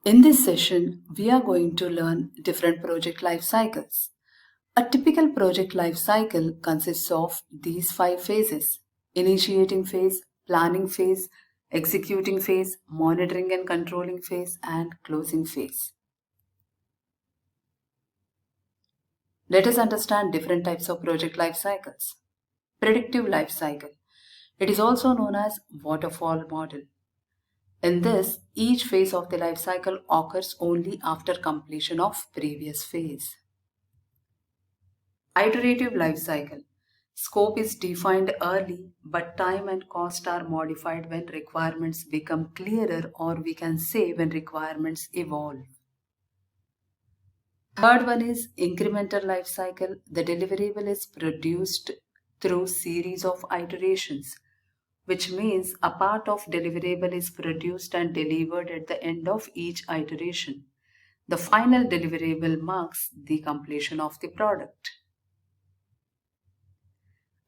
In this session, we are going to learn different project life cycles. A typical project life cycle consists of these 5 phases: initiating phase, planning phase, executing phase, monitoring and controlling phase, and closing phase. Let us understand different types of project life cycles. Predictive life cycle. It is also known as waterfall model. In this, each phase of the life cycle occurs only after completion of previous phase. Iterative life cycle. Scope is defined early, but time and cost are modified when requirements become clearer, or we can say when requirements evolve. Third one is incremental life cycle. The deliverable is produced through series of iterations, which means a part of deliverable is produced and delivered at the end of each iteration. The final deliverable marks the completion of the product.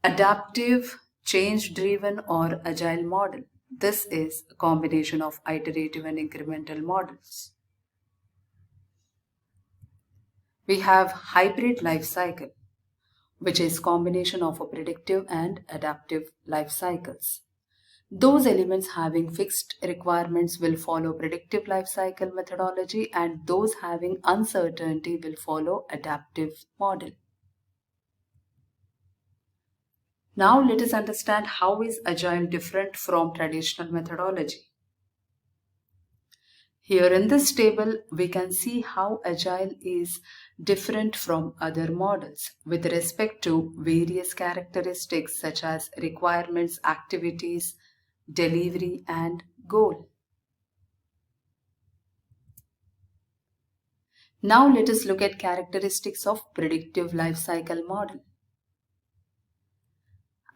Adaptive, change-driven or agile model. This is a combination of iterative and incremental models. We have hybrid life cycle, which is combination of a predictive and adaptive life cycles. Those elements having fixed requirements will follow predictive life cycle methodology, and those having uncertainty will follow adaptive model. Now let us understand how is Agile different from traditional methodology. Here in this table, we can see how Agile is different from other models with respect to various characteristics such as requirements, activities, delivery, and goal. Now let us look at characteristics of predictive life cycle model.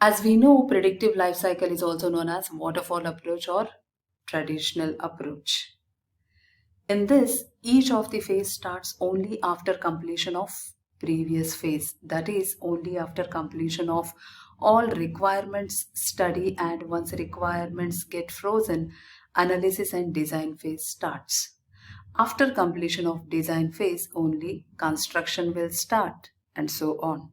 As we know, predictive life cycle is also known as waterfall approach or traditional approach. In this, each of the phase starts only after completion of previous phase, that is, only after completion of all requirements study, and once requirements get frozen, analysis and design phase starts. After completion of design phase, only construction will start, and so on.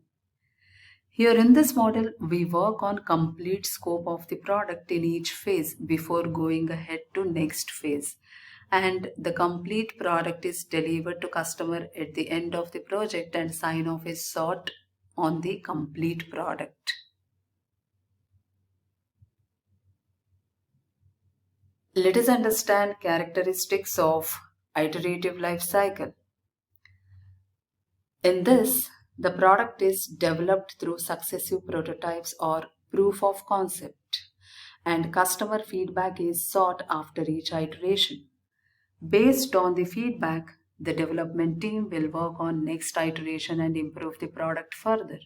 Here in this model, we work on complete scope of the product in each phase before going ahead to next phase. And the complete product is delivered to customer at the end of the project, and sign off is sought on the complete product. Let us understand characteristics of iterative life cycle. In this, the product is developed through successive prototypes or proof of concept, and customer feedback is sought after each iteration. Based on the feedback, the development team will work on next iteration and improve the product further.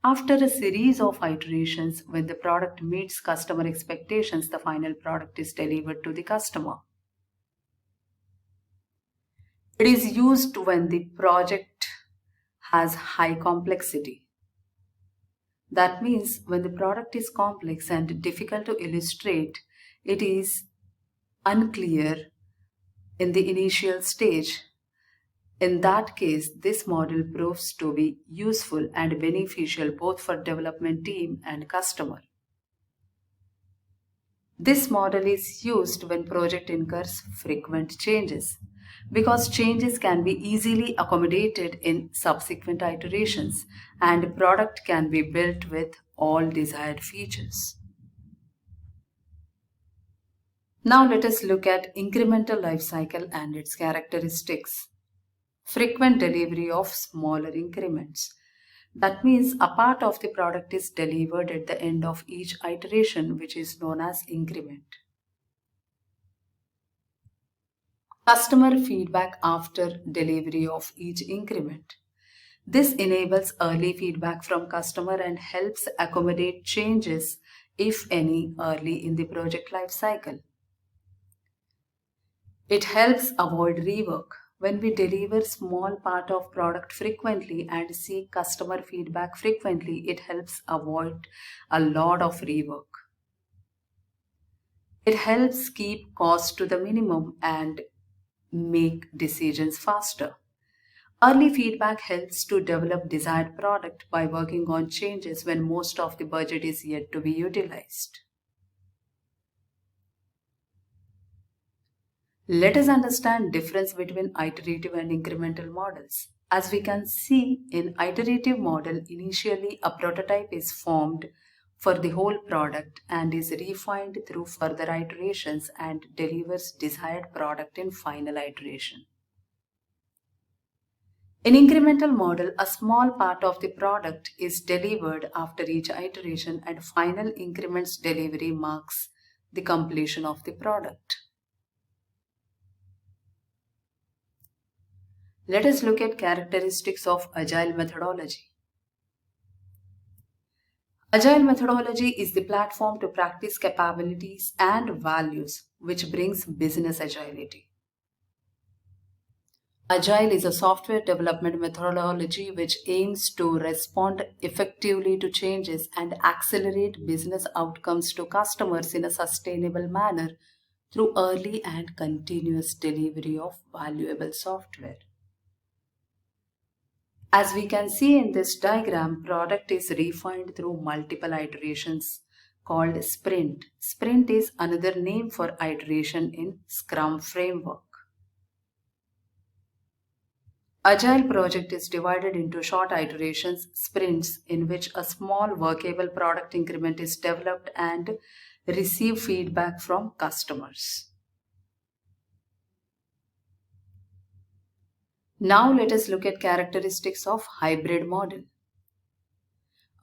After a series of iterations, when the product meets customer expectations, the final product is delivered to the customer. It is used when the project has high complexity. That means when the product is complex and difficult to illustrate, it is unclear in the initial stage. In that case, this model proves to be useful and beneficial both for development team and customer. This model is used when project incurs frequent changes, because changes can be easily accommodated in subsequent iterations, and product can be built with all desired features. Now let us look at incremental life cycle and its characteristics. Frequent delivery of smaller increments. That means a part of the product is delivered at the end of each iteration, which is known as increment. Customer feedback after delivery of each increment. This enables early feedback from customer and helps accommodate changes, if any, early in the project life cycle. It helps avoid rework. When we deliver small part of product frequently and seek customer feedback frequently, it helps avoid a lot of rework. It helps keep costs to the minimum and make decisions faster. Early feedback helps to develop desired product by working on changes when most of the budget is yet to be utilized. Let us understand difference between iterative and incremental models. As we can see, in iterative model, initially a prototype is formed for the whole product and is refined through further iterations and delivers desired product in final iteration. In incremental model, a small part of the product is delivered after each iteration and final increments delivery marks the completion of the product. Let us look at characteristics of Agile methodology. Agile methodology is the platform to practice capabilities and values which brings business agility. Agile is a software development methodology which aims to respond effectively to changes and accelerate business outcomes to customers in a sustainable manner through early and continuous delivery of valuable software. As we can see in this diagram, product is refined through multiple iterations called sprint. Sprint is another name for iteration in Scrum framework. Agile project is divided into short iterations, sprints, in which a small workable product increment is developed and receive feedback from customers. Now let us look at characteristics of hybrid model.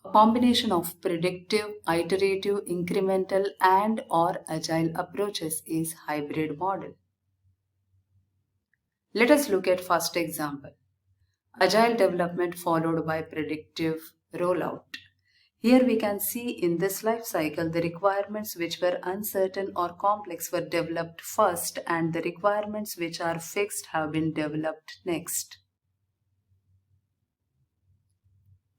A combination of predictive, iterative, incremental and or agile approaches is hybrid model. Let us look at first example. Agile development followed by predictive rollout. Here we can see in this life cycle the requirements which were uncertain or complex were developed first and the requirements which are fixed have been developed next.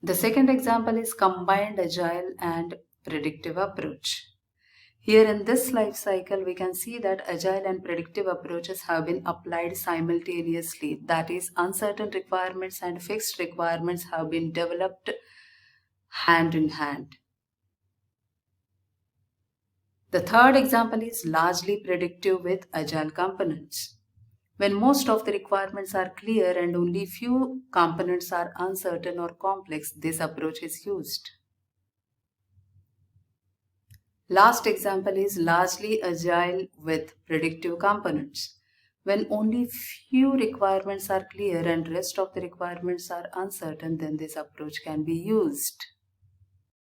The second example is combined agile and predictive approach. Here in this life cycle, we can see that agile and predictive approaches have been applied simultaneously. That is, uncertain requirements and fixed requirements have been developed hand in hand. The third example is largely predictive with agile components. When most of the requirements are clear and only few components are uncertain or complex, this approach is used. Last example is largely agile with predictive components. When only few requirements are clear and rest of the requirements are uncertain, then this approach can be used.